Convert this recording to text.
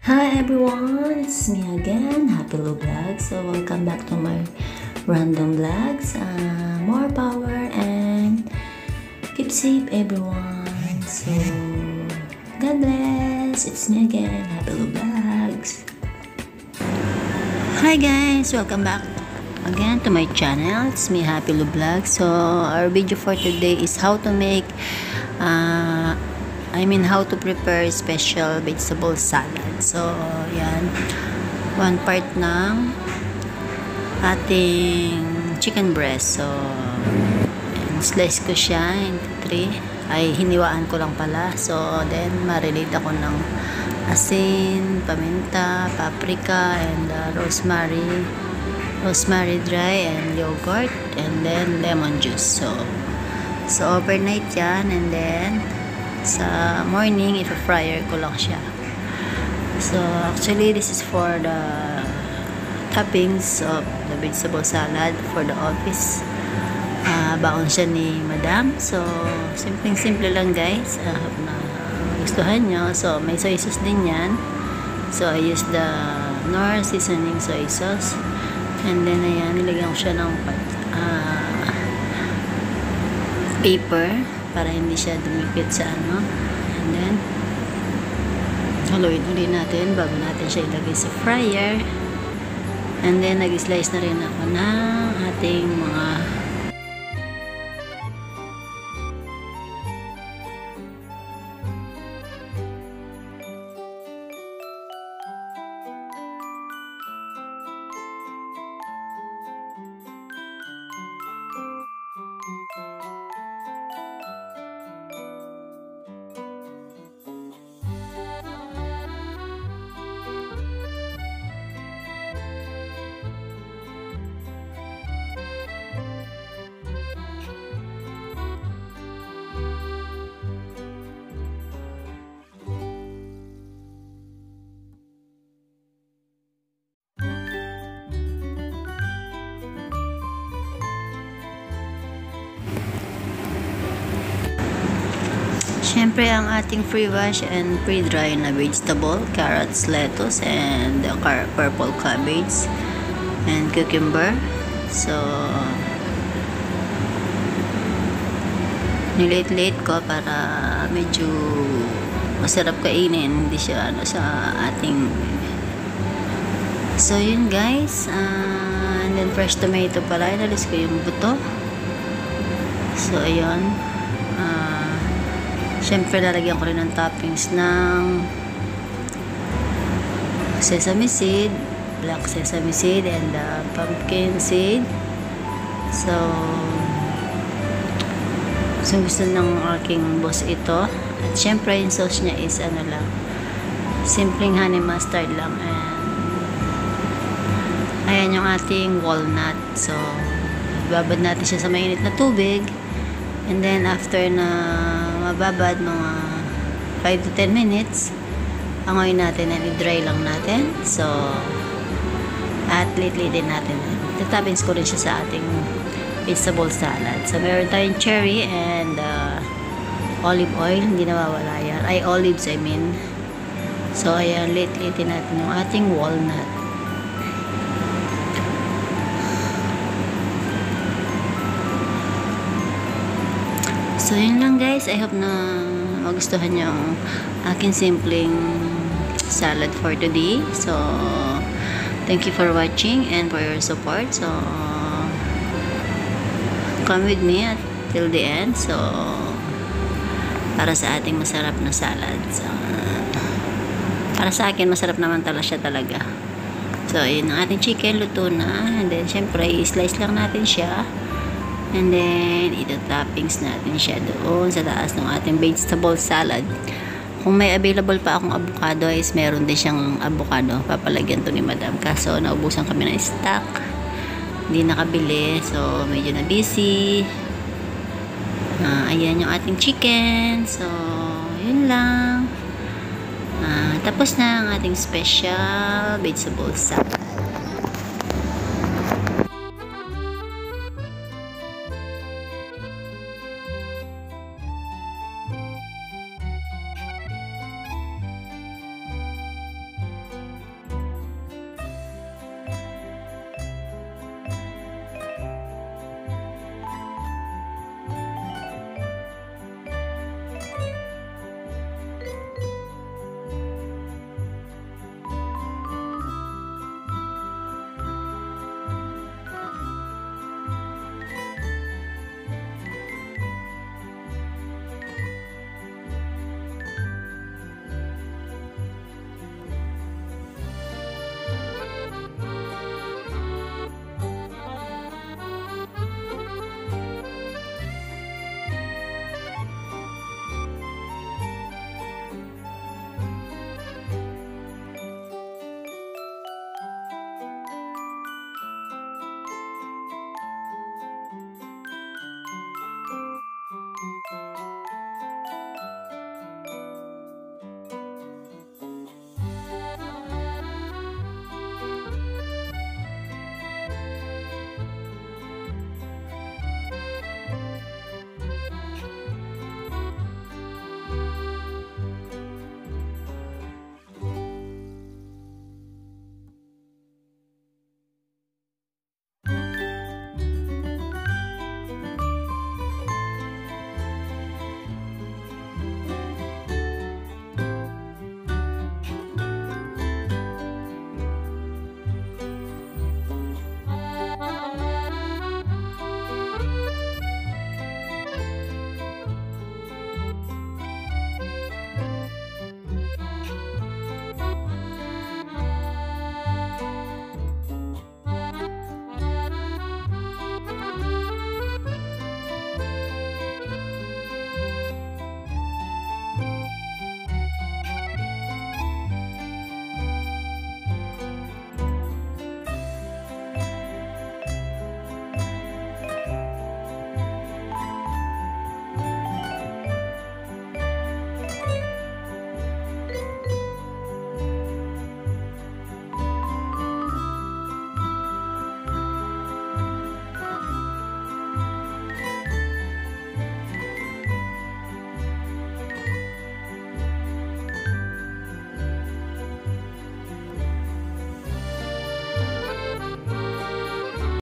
Hi everyone, it's me again, Happy Lou Vlog. So welcome back to my random vlogs. More power and keep safe everyone. So God bless. It's me again, Happy Lou Vlogs. Hi guys, welcome back again to my channel. It's me, Happy Lou Vlog. So our video for today is how to make how to prepare special vegetable salad. So, yan. One part ng ating chicken breast. So, yan. Slice ko siya into 3. Ay, hiniwaan ko lang pala. So, then, marinate ako ng asin, paminta, paprika, and rosemary dry, and yogurt, and then lemon juice. So overnight yan, and then sa morning, ipa-fryer ko lang siya. So, actually, this is for the toppings of the vegetable salad for the office. Baon siya ni Madam. So, simpleng-simple lang guys. Hope na gustuhan nyo. So, may soy sauce din yan. So, I use the Knorr seasoning soy sauce. And then, ayan, nilagyan ko siya ng paper para hindi siya dumikit sa ano. And then haluin ulit natin bago natin siya ilagay sa fryer. And then nag-slice na rin ako ng ating mga Siyempre, ang ating pre-wash and pre-dry na vegetable, carrots, lettuce, and purple cabbage, and cucumber. So, nilate-late ko para medyo masarap kainin. Hindi siya sa ating... So, yun guys. And then, fresh tomato pala. Inalis ko yung buto. So, ayun. Siyempre, lalagyan ko rin ng toppings ng sesame seed, black sesame seed, and pumpkin seed. So, gusto ng aking boss ito. At siyempre, yung sauce niya is ano lang, simpleng honey mustard lang. And ayan yung ating walnut. So, babad natin siya sa mainit na tubig. And then, after na mababad mga 5 to 10 minutes, angoyin natin and i-dry lang natin. So, at lately din natin. Toppings ko rin siya sa ating vegetable salad. So, meron tayong cherry and olive oil. Hindi nawawala yan. Olives, I mean. So, ayan, lately din natin yung ating walnut. So, yun lang guys. I hope na magustuhan nyo ang aking simpleng salad for today. So, thank you for watching and for your support. So, come with me till the end. So, para sa ating masarap na salad. So, para sa akin, masarap naman siya talaga. So, yun ang ating chicken. Luto na. And then, syempre, i-slice lang natin siya. And then, ito-toppings natin siya doon sa taas ng ating vegetable salad. Kung may available pa akong avocado, is meron din siyang avocado. Papalagyan to ni Madam. Kaso, naubusan kami ng stock. Hindi nakabili. So, medyo na busy. Ayan yung ating chicken. So, yun lang. Tapos na ang ating special vegetable salad.